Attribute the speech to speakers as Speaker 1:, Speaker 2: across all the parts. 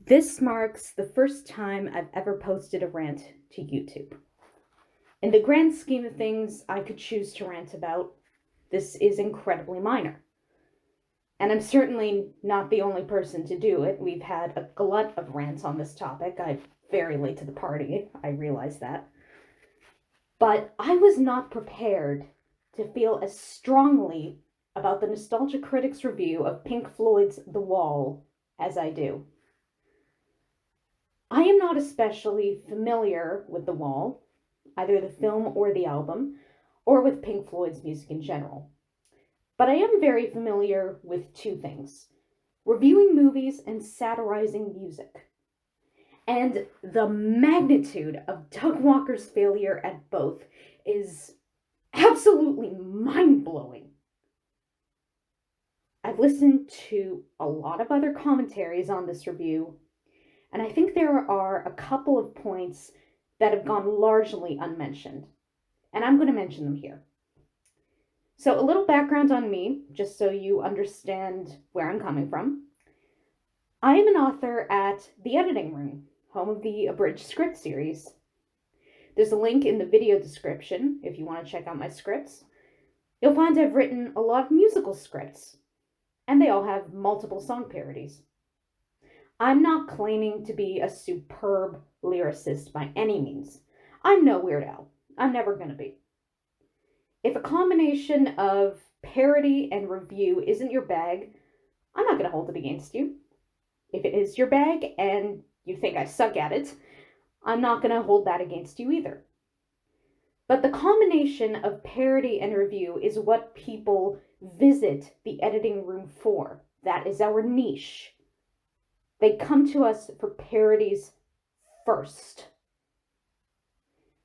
Speaker 1: This marks the first time I've ever posted a rant to YouTube. In the grand scheme of things I could choose to rant about, this is incredibly minor. And I'm certainly not the only person to do it. We've had a glut of rants on this topic. I'm very late to the party, I realize that. But I was not prepared to feel as strongly about the Nostalgia Critic's review of Pink Floyd's The Wall as I do. I am not especially familiar with The Wall, either the film or the album, or with Pink Floyd's music in general. But I am very familiar with two things: reviewing movies and satirizing music. And the magnitude of Doug Walker's failure at both is absolutely mind-blowing. I've listened to a lot of other commentaries on this review, and I think there are a couple of points that have gone largely unmentioned, and I'm going to mention them here. So, a little background on me, just so you understand where I'm coming from. I am an author at The Editing Room, home of the Abridged Script series. There's a link in the video description if you want to check out my scripts. You'll find I've written a lot of musical scripts, and they all have multiple song parodies. I'm not claiming to be a superb lyricist by any means. I'm no Weird Al. I'm never going to be. If a combination of parody and review isn't your bag, I'm not going to hold it against you. If it is your bag and you think I suck at it, I'm not going to hold that against you either. But the combination of parody and review is what people visit the editing room for. That is our niche. They come to us for parodies first.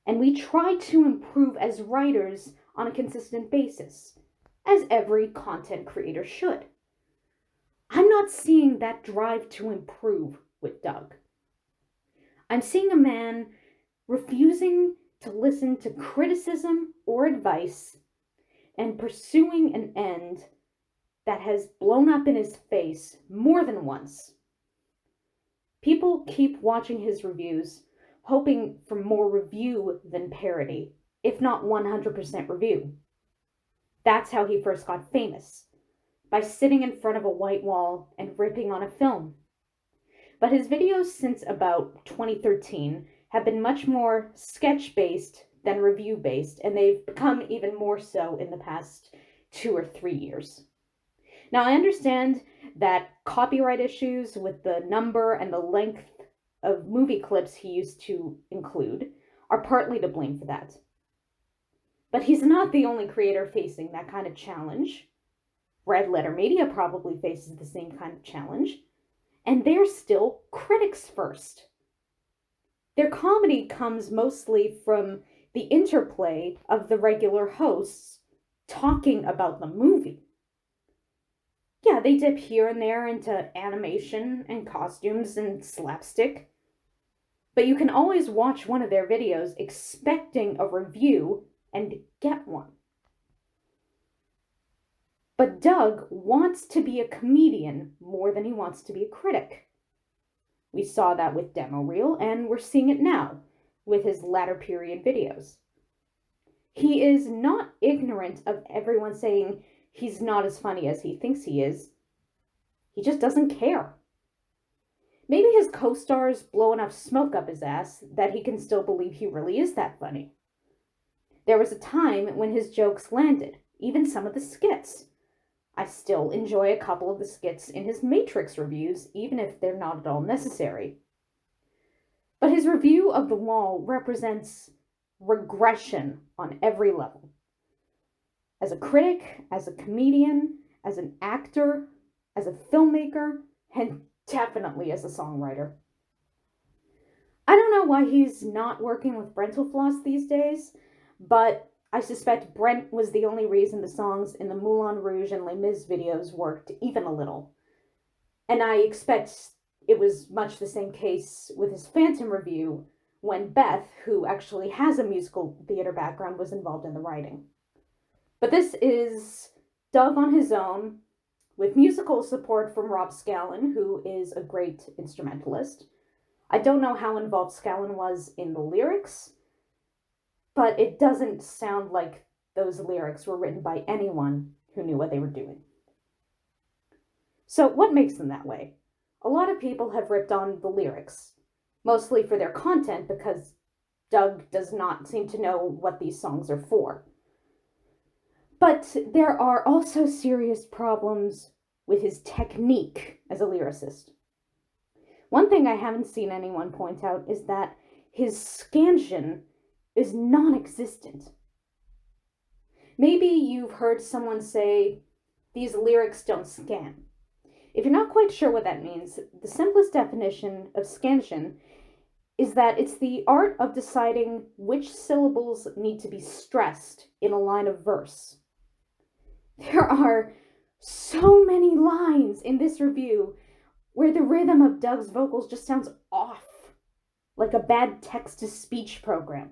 Speaker 1: And we try to improve as writers on a consistent basis, as every content creator should. I'm not seeing that drive to improve with Doug. I'm seeing a man refusing to listen to criticism or advice and pursuing an end that has blown up in his face more than once. People keep watching his reviews, hoping for more review than parody, if not 100% review. That's how he first got famous, by sitting in front of a white wall and ripping on a film. But his videos since about 2013 have been much more sketch-based than review-based, and they've become even more so in the past 2 or 3 years. Now, I understand that copyright issues with the number and the length of movie clips he used to include are partly to blame for that. But he's not the only creator facing that kind of challenge. Red Letter Media probably faces the same kind of challenge, and they're still critics first. Their comedy comes mostly from the interplay of the regular hosts talking about the movie. Yeah, they dip here and there into animation and costumes and slapstick, but you can always watch one of their videos expecting a review and get one. But Doug wants to be a comedian more than he wants to be a critic. We saw that with Demo Reel, and we're seeing it now with his latter period videos. He is not ignorant of everyone saying he's not as funny as he thinks he is. He just doesn't care. Maybe his co-stars blow enough smoke up his ass that he can still believe he really is that funny. There was a time when his jokes landed, even some of the skits. I still enjoy a couple of the skits in his Matrix reviews, even if they're not at all necessary. But his review of The Wall represents regression on every level. As a critic, as a comedian, as an actor, as a filmmaker, and definitely as a songwriter. I don't know why he's not working with Brental Floss these days, but I suspect Brent was the only reason the songs in the Moulin Rouge and Les Mis videos worked even a little. And I expect it was much the same case with his Phantom review when Beth, who actually has a musical theater background, was involved in the writing. But this is Doug on his own, with musical support from Rob Scallon, who is a great instrumentalist. I don't know how involved Scallon was in the lyrics, but it doesn't sound like those lyrics were written by anyone who knew what they were doing. So, what makes them that way? A lot of people have ripped on the lyrics, mostly for their content because Doug does not seem to know what these songs are for. But there are also serious problems with his technique as a lyricist. One thing I haven't seen anyone point out is that his scansion is non-existent. Maybe you've heard someone say, these lyrics don't scan. If you're not quite sure what that means, the simplest definition of scansion is that it's the art of deciding which syllables need to be stressed in a line of verse. There are so many lines in this review where the rhythm of Doug's vocals just sounds off, like a bad text-to-speech program.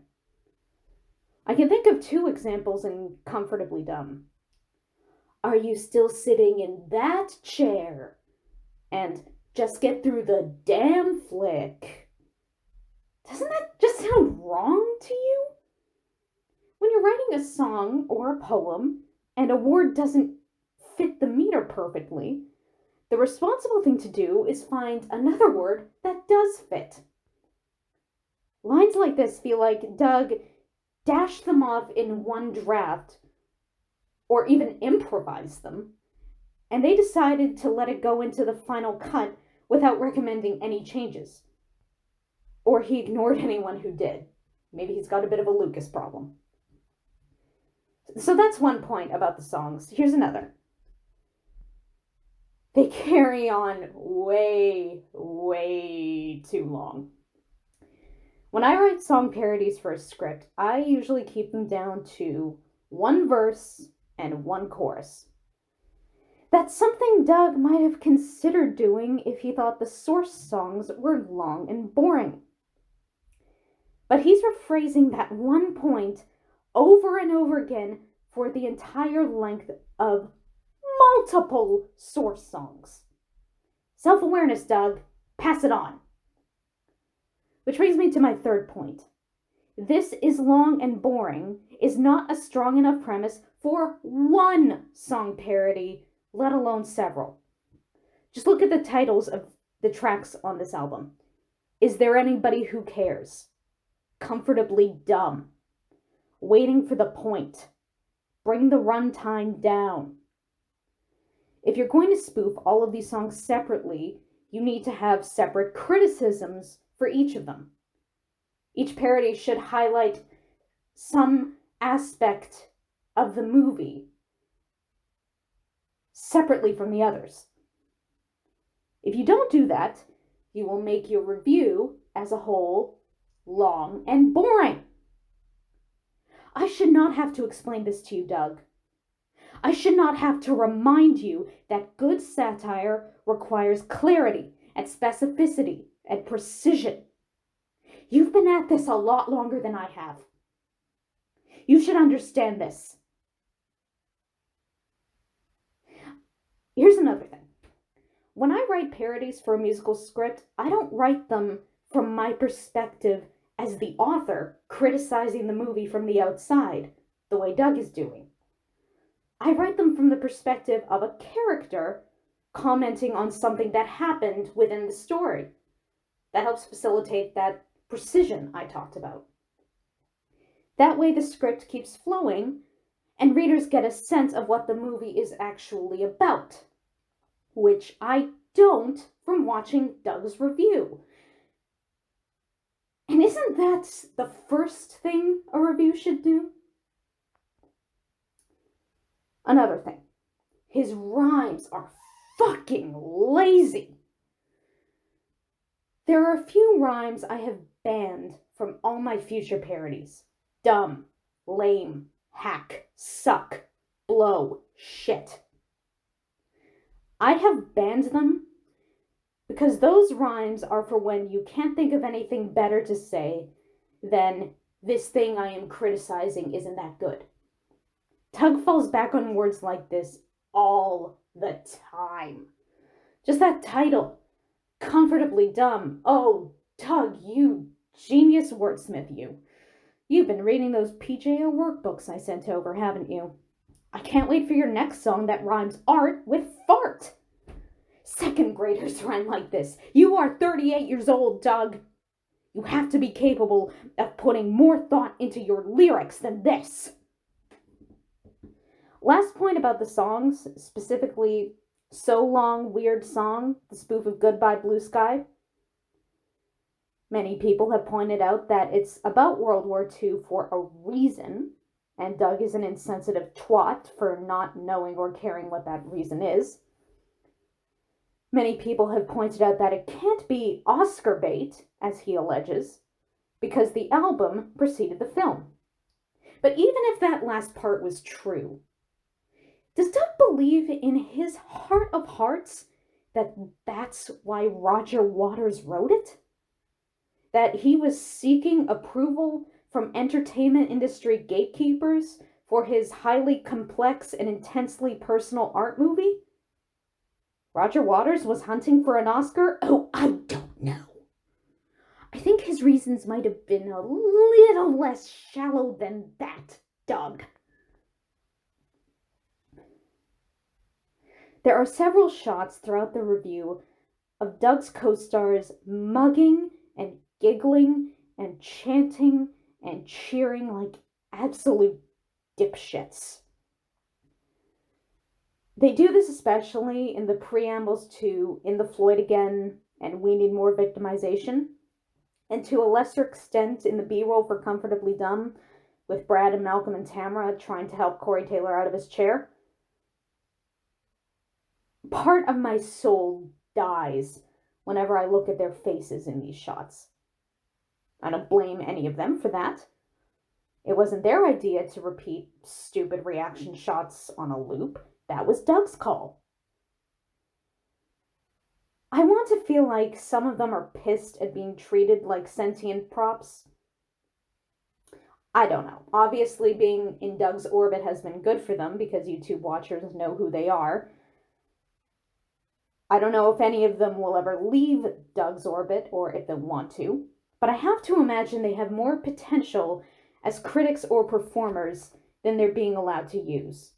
Speaker 1: I can think of 2 examples in Comfortably Dumb. Are you still sitting in that chair? And just get through the damn flick. Doesn't that just sound wrong to you? When you're writing a song or a poem and a word doesn't fit the meter perfectly, the responsible thing to do is find another word that does fit. Lines like this feel like Doug dashed them off in one draft, or even improvised them, and they decided to let it go into the final cut without recommending any changes. Or he ignored anyone who did. Maybe he's got a bit of a Lucas problem. So that's one point about the songs. Here's another. They carry on way, way too long. When I write song parodies for a script, I usually keep them down to 1 verse and 1 chorus. That's something Doug might have considered doing if he thought the source songs were long and boring. But he's rephrasing that one point over and over again for the entire length of multiple source songs. Self-awareness, Doug. Pass it on. Which brings me to my 3rd point. This is long and boring is not a strong enough premise for 1 song parody, let alone several. Just look at the titles of the tracks on this album. Is There Anybody Who Cares? Comfortably Dumb. Waiting for the Point. Bring the Runtime Down. If you're going to spoof all of these songs separately, you need to have separate criticisms for each of them. Each parody should highlight some aspect of the movie separately from the others. If you don't do that, you will make your review as a whole long and boring. I should not have to explain this to you, Doug. I should not have to remind you that good satire requires clarity and specificity and precision. You've been at this a lot longer than I have. You should understand this. Here's another thing. When I write parodies for a musical script, I don't write them from my perspective as the author criticizing the movie from the outside, the way Doug is doing. I write them from the perspective of a character commenting on something that happened within the story. That helps facilitate that precision I talked about. That way the script keeps flowing and readers get a sense of what the movie is actually about, which I don't from watching Doug's review. And isn't that the first thing a review should do? Another thing, his rhymes are fucking lazy. There are a few rhymes I have banned from all my future parodies. Dumb, lame, hack, suck, blow, shit. I have banned them because those rhymes are for when you can't think of anything better to say than this thing I am criticizing isn't that good. Doug falls back on words like this all the time. Just that title, Comfortably Dumb. Oh, Doug, you genius wordsmith, you. You've been reading those PJO workbooks I sent over, haven't you? I can't wait for your next song that rhymes art with fart. Second graders rhyme like this. You are 38 years old, Doug. You have to be capable of putting more thought into your lyrics than this. Last point about the songs, specifically So Long, Weird Song, the spoof of Goodbye Blue Sky. Many people have pointed out that it's about World War II for a reason, and Doug is an insensitive twat for not knowing or caring what that reason is. Many people have pointed out that it can't be Oscar bait, as he alleges, because the album preceded the film. But even if that last part was true, does Doug believe in his heart of hearts that that's why Roger Waters wrote it? That he was seeking approval from entertainment industry gatekeepers for his highly complex and intensely personal art movie? Roger Waters was hunting for an Oscar? Oh, I don't know. I think his reasons might have been a little less shallow than that, Doug. There are several shots throughout the review of Doug's co-stars mugging and giggling and chanting and cheering like absolute dipshits. They do this especially in the preambles to In the Floyd Again and We Need More Victimization, and to a lesser extent in the B-roll for Comfortably Dumb, with Brad and Malcolm and Tamara trying to help Corey Taylor out of his chair. Part of my soul dies whenever I look at their faces in these shots. I don't blame any of them for that. It wasn't their idea to repeat stupid reaction shots on a loop. That was Doug's call. I want to feel like some of them are pissed at being treated like sentient props. I don't know. Obviously, being in Doug's orbit has been good for them because YouTube watchers know who they are. I don't know if any of them will ever leave Doug's orbit or if they'll want to, but I have to imagine they have more potential as critics or performers than they're being allowed to use.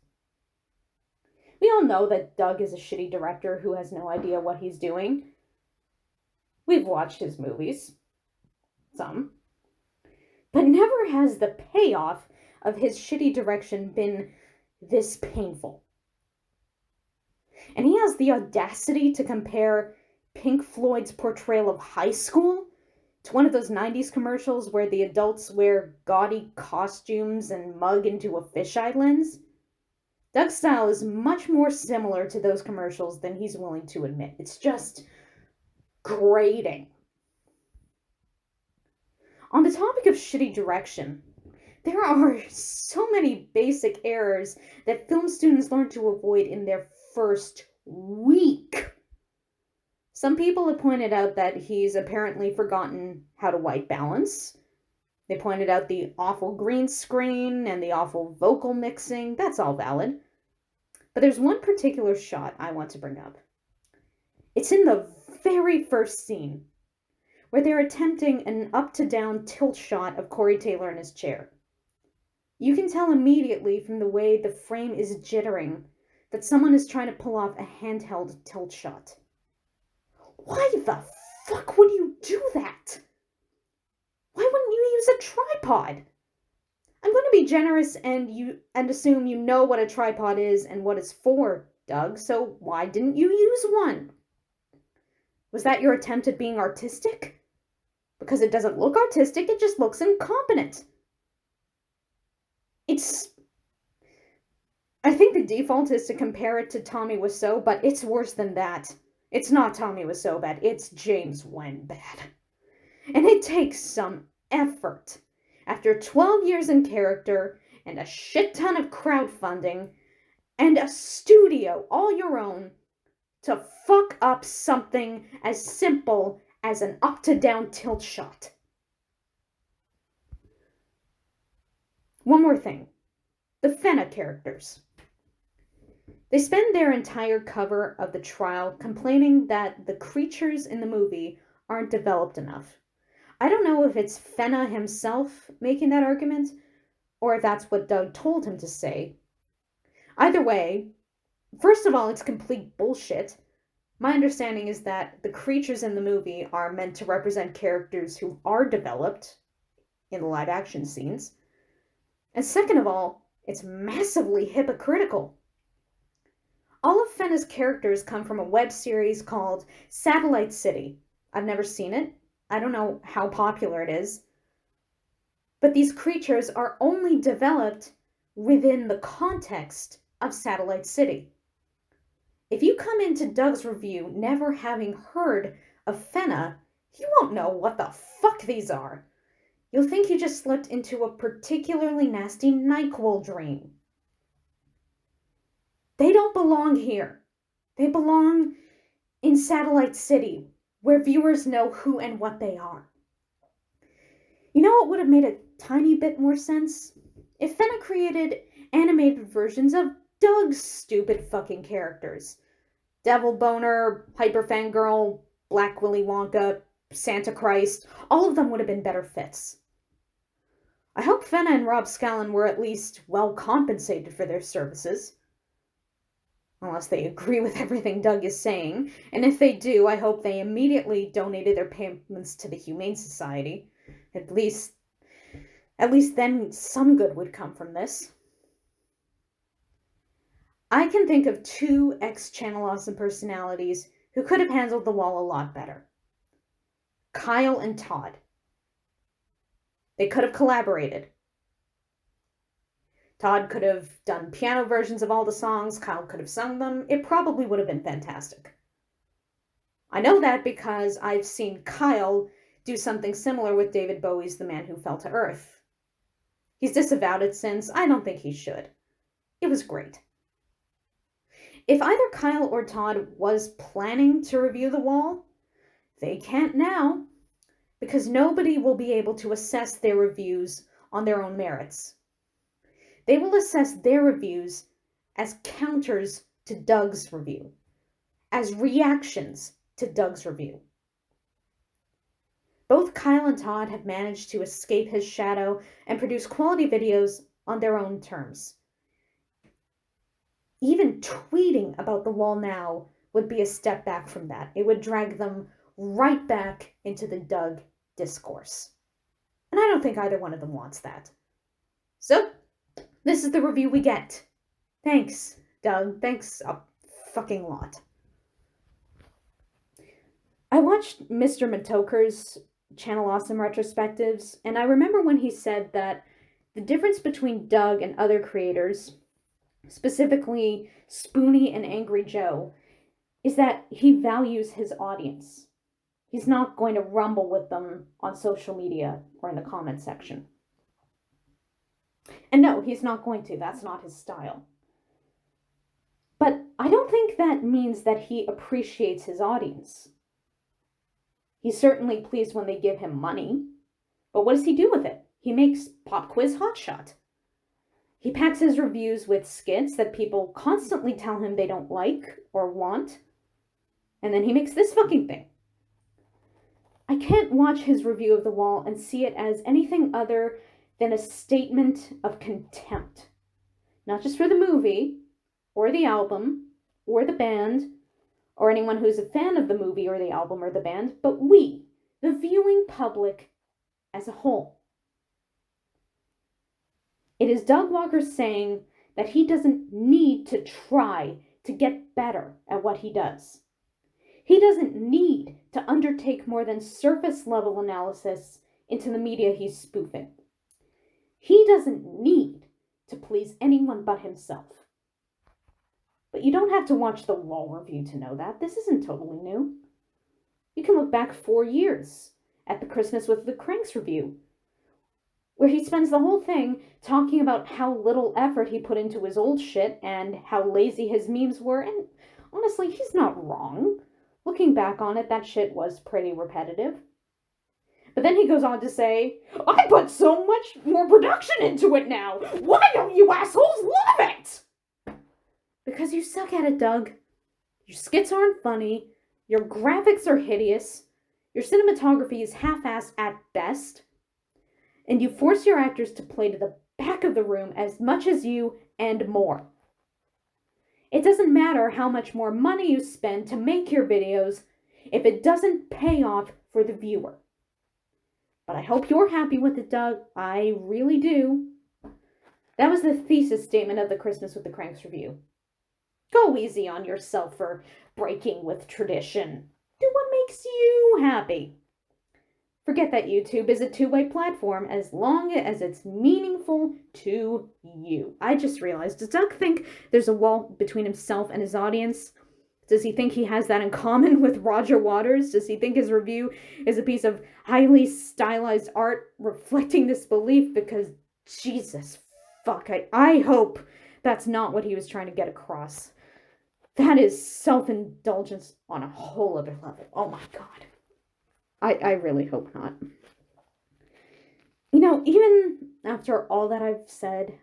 Speaker 1: We all know that Doug is a shitty director who has no idea what he's doing. We've watched his movies. Some. But never has the payoff of his shitty direction been this painful. And he has the audacity to compare Pink Floyd's portrayal of high school to one of those 90s commercials where the adults wear gaudy costumes and mug into a fisheye lens. Doug's style is much more similar to those commercials than he's willing to admit. It's just grating. On the topic of shitty direction, there are so many basic errors that film students learn to avoid in their first week. Some people have pointed out that he's apparently forgotten how to white balance. They pointed out the awful green screen and the awful vocal mixing. That's all valid. But there's one particular shot I want to bring up. It's in the very first scene, where they're attempting an up-to-down tilt shot of Corey Taylor in his chair. You can tell immediately from the way the frame is jittering that someone is trying to pull off a handheld tilt shot. Why the fuck would you do that? Why wouldn't you use a tripod? I'm going to be generous and assume you know what a tripod is and what it's for, Doug, so why didn't you use one? Was that your attempt at being artistic? Because it doesn't look artistic, it just looks incompetent. I think the default is to compare it to Tommy Wiseau, but it's worse than that. It's not Tommy Wiseau bad, it's James Wen bad. And it takes some effort. After 12 years in character, and a shit ton of crowdfunding, and a studio all your own, to fuck up something as simple as an up-to-down tilt shot. One more thing. The Fenna characters. They spend their entire cover of the trial complaining that the creatures in the movie aren't developed enough. I don't know if it's Fenna himself making that argument, or if that's what Doug told him to say. Either way, first of all, it's complete bullshit. My understanding is that the creatures in the movie are meant to represent characters who are developed in the live action scenes. And second of all, it's massively hypocritical. All of Fenna's characters come from a web series called Satellite City. I've never seen it. I don't know how popular it is. But these creatures are only developed within the context of Satellite City. If you come into Doug's review never having heard of Fenna, you won't know what the fuck these are. You'll think you just slipped into a particularly nasty NyQuil dream. They don't belong here. They belong in Satellite City, where viewers know who and what they are. You know what would have made a tiny bit more sense? If Fenna created animated versions of Doug's stupid fucking characters. Devil Boner, Hyper Fangirl, Black Willy Wonka, Santa Christ, all of them would have been better fits. I hope Fenna and Rob Scallon were at least well compensated for their services. Unless they agree with everything Doug is saying, and if they do, I hope they immediately donated their payments to the Humane Society. At least then some good would come from this. I can think of two ex-Channel Awesome personalities who could have handled the wall a lot better. Kyle and Todd. They could have collaborated. Todd could have done piano versions of all the songs, Kyle could have sung them. It probably would have been fantastic. I know that because I've seen Kyle do something similar with David Bowie's The Man Who Fell to Earth. He's disavowed it since. I don't think he should. It was great. If either Kyle or Todd was planning to review The Wall, they can't now, because nobody will be able to assess their reviews on their own merits. They will assess their reviews as counters to Doug's review, as reactions to Doug's review. Both Kyle and Todd have managed to escape his shadow and produce quality videos on their own terms. Even tweeting about The Wall now would be a step back from that. It would drag them right back into the Doug discourse. And I don't think either one of them wants that. So, this is the review we get. Thanks, Doug. Thanks a fucking lot. I watched Mr. Matoker's Channel Awesome retrospectives, and I remember when he said that the difference between Doug and other creators, specifically Spoonie and Angry Joe, is that he values his audience. He's not going to rumble with them on social media or in the comment section. And no, he's not going to. That's not his style. But I don't think that means that he appreciates his audience. He's certainly pleased when they give him money. But what does he do with it? He makes Pop Quiz Hotshot. He packs his reviews with skits that people constantly tell him they don't like or want. And then he makes this fucking thing. I can't watch his review of The Wall and see it as anything other than a statement of contempt. Not just for the movie, or the album, or the band, or anyone who's a fan of the movie or the album or the band, but we, the viewing public, as a whole. It is Doug Walker saying that he doesn't need to try to get better at what he does. He doesn't need to undertake more than surface-level analysis into the media he's spoofing. He doesn't need to please anyone but himself. But you don't have to watch the Wall review to know that. This isn't totally new. You can look back 4 years at the Christmas with the Cranks review, where he spends the whole thing talking about how little effort he put into his old shit and how lazy his memes were, and honestly, he's not wrong. Looking back on it, that shit was pretty repetitive. But then he goes on to say, I put so much more production into it now. Why don't you assholes love it? Because you suck at it, Doug. Your skits aren't funny, your graphics are hideous, your cinematography is half-assed at best, and you force your actors to play to the back of the room as much as you and more. It doesn't matter how much more money you spend to make your videos if it doesn't pay off for the viewer. But I hope you're happy with it, Doug. I really do. That was the thesis statement of the Christmas with the Cranks review. Go easy on yourself for breaking with tradition. Do what makes you happy. Forget that YouTube is a two-way platform as long as it's meaningful to you. I just realized, does Doug think there's a wall between himself and his audience? Does he think he has that in common with Roger Waters? Does he think his review is a piece of highly stylized art reflecting this belief? Because, Jesus, fuck, I hope that's not what he was trying to get across. That is self-indulgence on a whole other level. Oh my God. I really hope not. You know, even after all that I've said,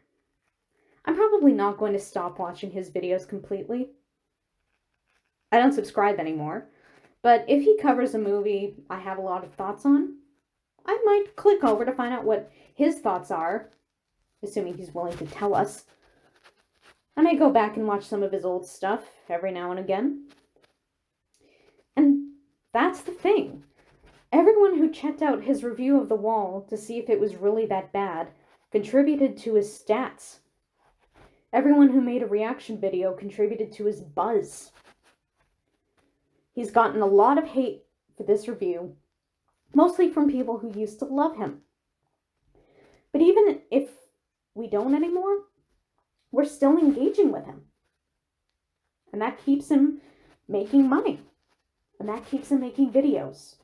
Speaker 1: I'm probably not going to stop watching his videos completely. I don't subscribe anymore, but if he covers a movie I have a lot of thoughts on, I might click over to find out what his thoughts are, assuming he's willing to tell us. I may go back and watch some of his old stuff every now and again. And that's the thing. Everyone who checked out his review of The Wall to see if it was really that bad contributed to his stats. Everyone who made a reaction video contributed to his buzz. He's gotten a lot of hate for this review, mostly from people who used to love him. But even if we don't anymore, we're still engaging with him. And that keeps him making money. And that keeps him making videos.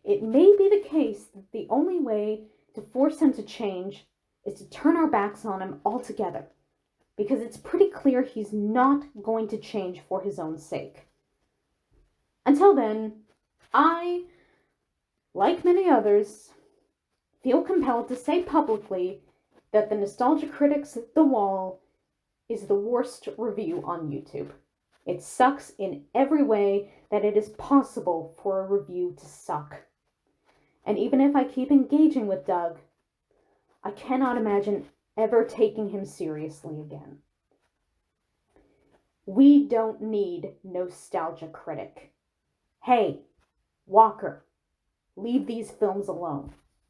Speaker 1: It may be the case that the only way to force him to change is to turn our backs on him altogether, because it's pretty clear he's not going to change for his own sake. Until then, I, like many others, feel compelled to say publicly that the Nostalgia Critic's The Wall is the worst review on YouTube. It sucks in every way that it is possible for a review to suck. And even if I keep engaging with Doug, I cannot imagine ever taking him seriously again. We don't need Nostalgia Critic. Hey, Walker, leave these films alone.